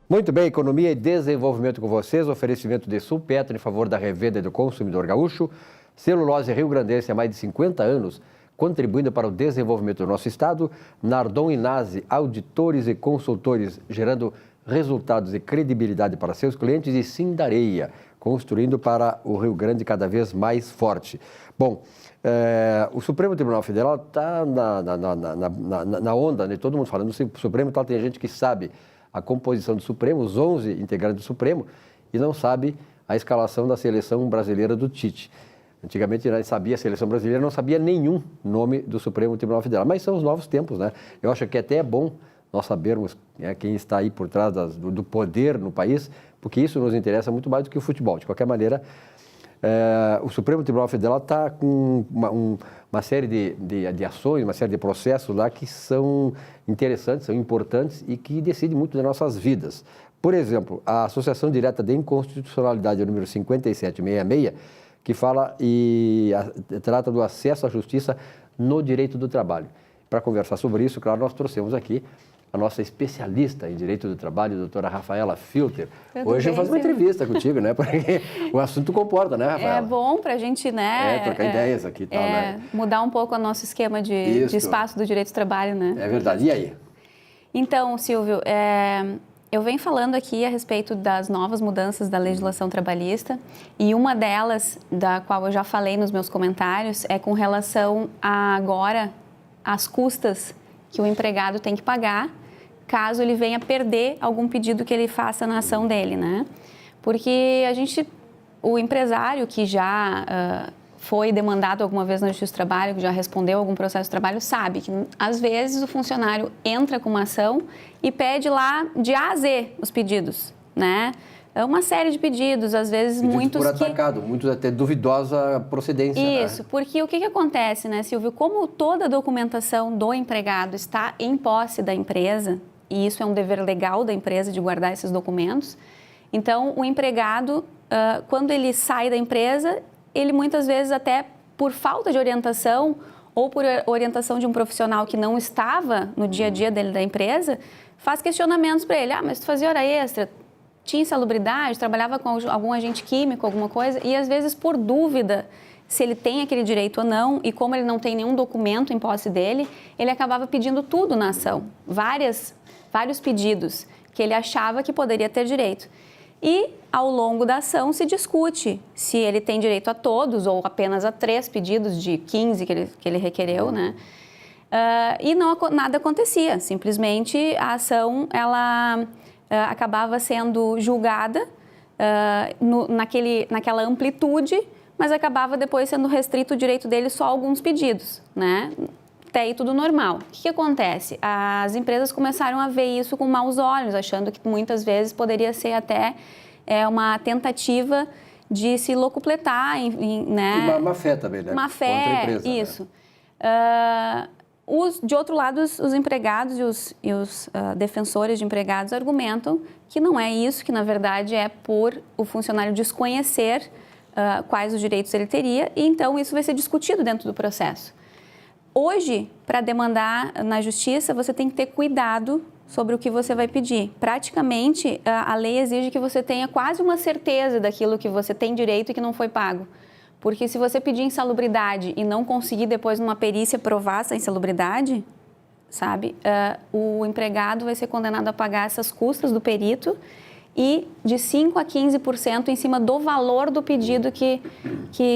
Muito bem, economia e desenvolvimento com vocês, oferecimento de Sulpetro em favor da revenda do consumidor gaúcho, Celulose Rio-Grandense há mais de 50 anos, contribuindo para o desenvolvimento do nosso estado, Nardon e Nase, auditores e consultores, gerando resultados e credibilidade para seus clientes, e Sindareia, construindo para o Rio Grande cada vez mais forte. Bom, o Supremo Tribunal Federal está na onda, né? Todo mundo falando do Supremo, tem gente que sabe a composição do Supremo, os 11 integrantes do Supremo, e não sabe a escalação da seleção brasileira do Tite. Antigamente, a gente sabia a seleção brasileira, não sabia nenhum nome do Supremo Tribunal Federal, mas são os novos tempos, né? Eu acho que até é bom nós sabermos quem está aí por trás do poder no país, porque isso nos interessa muito mais do que o futebol. De qualquer maneira, o Supremo Tribunal Federal está com uma série de ações, uma série de processos lá que são interessantes, são importantes e que decidem muito das nossas vidas. Por exemplo, a Associação Direta de Inconstitucionalidade, número 5766, que fala e trata do acesso à justiça no direito do trabalho. Para conversar sobre isso, claro, nós trouxemos aqui a nossa especialista em Direito do Trabalho, a doutora Rafaela Filter. Hoje eu faço uma entrevista contigo, né? Porque o assunto comporta, né, Rafaela? É bom para a gente, né? Trocar ideias aqui e tal, né? Mudar um pouco o nosso esquema de espaço do direito do trabalho, né? É verdade. E aí? Então, Silvio, eu venho falando aqui a respeito das novas mudanças da legislação trabalhista, e uma delas, da qual eu já falei nos meus comentários, é com relação agora às custas que o empregado tem que pagar caso ele venha perder algum pedido que ele faça na ação dele, né? Porque o empresário que já foi demandado alguma vez na Justiça do Trabalho, que já respondeu algum processo de trabalho, sabe que às vezes o funcionário entra com uma ação e pede lá de A a Z os pedidos, né? É uma série de pedidos, às vezes pedidos muitos por atacado, muitos até duvidosa procedência. Isso, né? Porque o que acontece, né, Silvio? Como toda a documentação do empregado está em posse da empresa, e isso é um dever legal da empresa de guardar esses documentos, então o empregado, quando ele sai da empresa, ele muitas vezes até por falta de orientação ou por orientação de um profissional que não estava no dia a dia dele da empresa, faz questionamentos para ele. Mas tu fazia hora extra, tinha insalubridade, trabalhava com algum agente químico, alguma coisa, e às vezes por dúvida se ele tem aquele direito ou não, e como ele não tem nenhum documento em posse dele, ele acabava pedindo tudo na ação, vários pedidos que ele achava que poderia ter direito. E ao longo da ação se discute se ele tem direito a todos ou apenas a 3 pedidos de 15 que ele requereu, né? E nada acontecia, simplesmente a ação, ela acabava sendo julgada naquela amplitude, mas acabava depois sendo restrito o direito dele só a alguns pedidos, né? Até aí tudo normal. O que acontece? As empresas começaram a ver isso com maus olhos, achando que muitas vezes poderia ser até uma tentativa de se locupletar, né? Uma fé também, né? Uma fé, contra a empresa, isso. Né? De outro lado, os empregados e os defensores de empregados argumentam que não é isso, que na verdade é por o funcionário desconhecer quais os direitos ele teria, e então isso vai ser discutido dentro do processo. Hoje, para demandar na justiça, você tem que ter cuidado sobre o que você vai pedir. Praticamente, a lei exige que você tenha quase uma certeza daquilo que você tem direito e que não foi pago. Porque se você pedir insalubridade e não conseguir depois numa perícia provar essa insalubridade, sabe, o empregado vai ser condenado a pagar essas custas do perito e de 5% a 15% em cima do valor do pedido que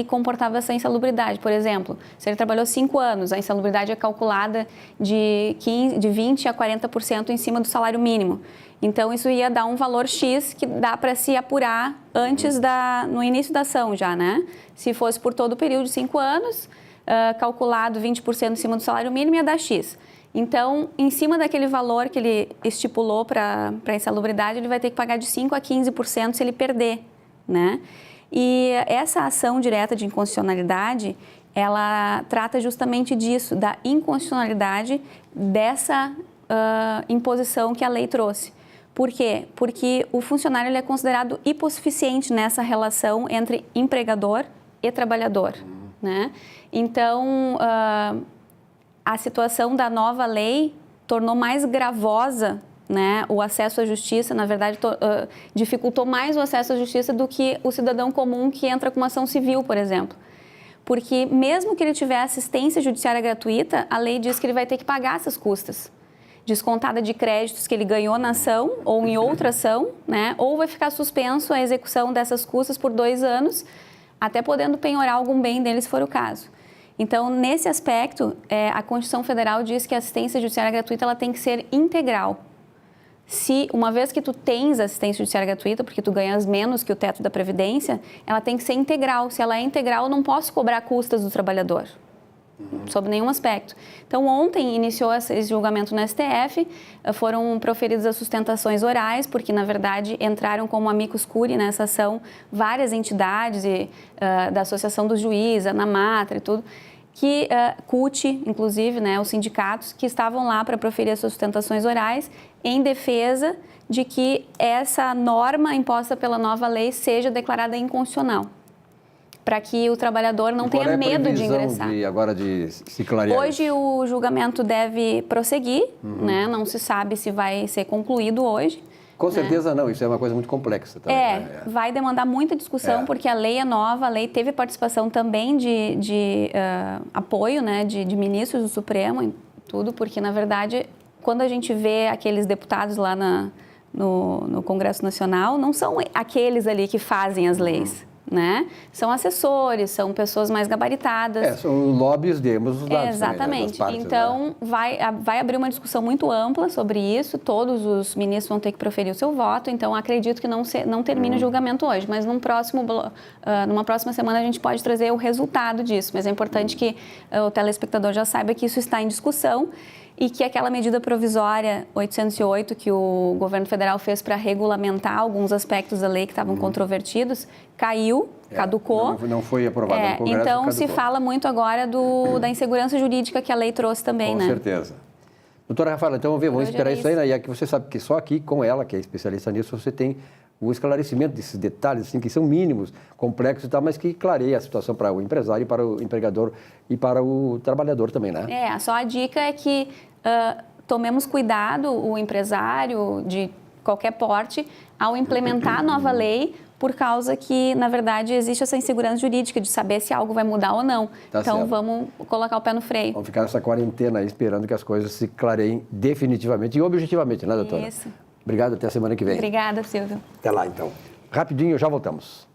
comportava essa insalubridade. Por exemplo, se ele trabalhou 5 anos, a insalubridade é calculada de 20% a 40% em cima do salário mínimo. Então, isso ia dar um valor X que dá para se apurar no início da ação já, né? Se fosse por todo o período de 5 anos, calculado 20% em cima do salário mínimo, ia dar X. Então, em cima daquele valor que ele estipulou para a insalubridade, ele vai ter que pagar de 5% a 15% se ele perder, né? E essa ação direta de inconstitucionalidade, ela trata justamente disso, da inconstitucionalidade dessa imposição que a lei trouxe. Por quê? Porque o funcionário ele é considerado hipossuficiente nessa relação entre empregador e trabalhador, né? Então, a situação da nova lei tornou mais gravosa né, o acesso à justiça, na verdade, dificultou mais o acesso à justiça do que o cidadão comum que entra com uma ação civil, por exemplo. Porque mesmo que ele tiver assistência judiciária gratuita, a lei diz que ele vai ter que pagar essas custas, descontada de créditos que ele ganhou na ação ou em outra ação, né, ou vai ficar suspenso a execução dessas custas por 2 anos, até podendo penhorar algum bem dele, se for o caso. Então, nesse aspecto, a Constituição Federal diz que a assistência judiciária gratuita ela tem que ser integral. Se, uma vez que tu tens assistência judiciária gratuita, porque tu ganhas menos que o teto da Previdência, ela tem que ser integral. Se ela é integral, eu não posso cobrar custas do trabalhador, sob nenhum aspecto. Então, ontem iniciou esse julgamento no STF, foram proferidas as sustentações orais, porque, na verdade, entraram como amicus curiae nessa ação várias entidades da Associação dos Juízes, a ANAMATRA e tudo, que CUT, inclusive, né, os sindicatos, que estavam lá para proferir as suas sustentações orais em defesa de que essa norma imposta pela nova lei seja declarada inconstitucional, para que o trabalhador não tenha medo de ingressar. Agora de se clarear? Hoje o julgamento deve prosseguir, né? Não se sabe se vai ser concluído hoje. Com certeza não, isso é uma coisa muito complexa também. Vai demandar muita discussão, porque a lei é nova, a lei teve participação também de apoio, né, de ministros do Supremo e tudo, porque, na verdade, quando a gente vê aqueles deputados lá no Congresso Nacional, não são aqueles ali que fazem as leis. Né? São assessores, são pessoas mais gabaritadas. São lobbies de ambos os lados. Exatamente. Também, né? Então, vai abrir uma discussão muito ampla sobre isso, todos os ministros vão ter que proferir o seu voto, então acredito que não termine o julgamento hoje, mas numa próxima semana a gente pode trazer o resultado disso, mas é importante que o telespectador já saiba que isso está em discussão e que aquela medida provisória 808 que o governo federal fez para regulamentar alguns aspectos da lei que estavam controvertidos, caiu, caducou. Não foi aprovado no Congresso, então, caducou. se fala muito agora da insegurança jurídica que a lei trouxe também, né? Com certeza. Doutora Rafaela, então vamos esperar isso aí, né? E aqui você sabe que só aqui, com ela, que é especialista nisso, você tem o esclarecimento desses detalhes, assim, que são mínimos, complexos e tal, mas que clareia a situação para o empresário, para o empregador e para o trabalhador também, né? Só a dica é que tomemos cuidado, o empresário de qualquer porte, ao implementar a nova lei, por causa que, na verdade, existe essa insegurança jurídica de saber se algo vai mudar ou não. Então, certo. Vamos colocar o pé no freio. Vamos ficar nessa quarentena aí, esperando que as coisas se clareiem definitivamente e objetivamente, né, doutora? Isso. Obrigado, até a semana que vem. Obrigada, Silvio. Até lá, então. Rapidinho, já voltamos.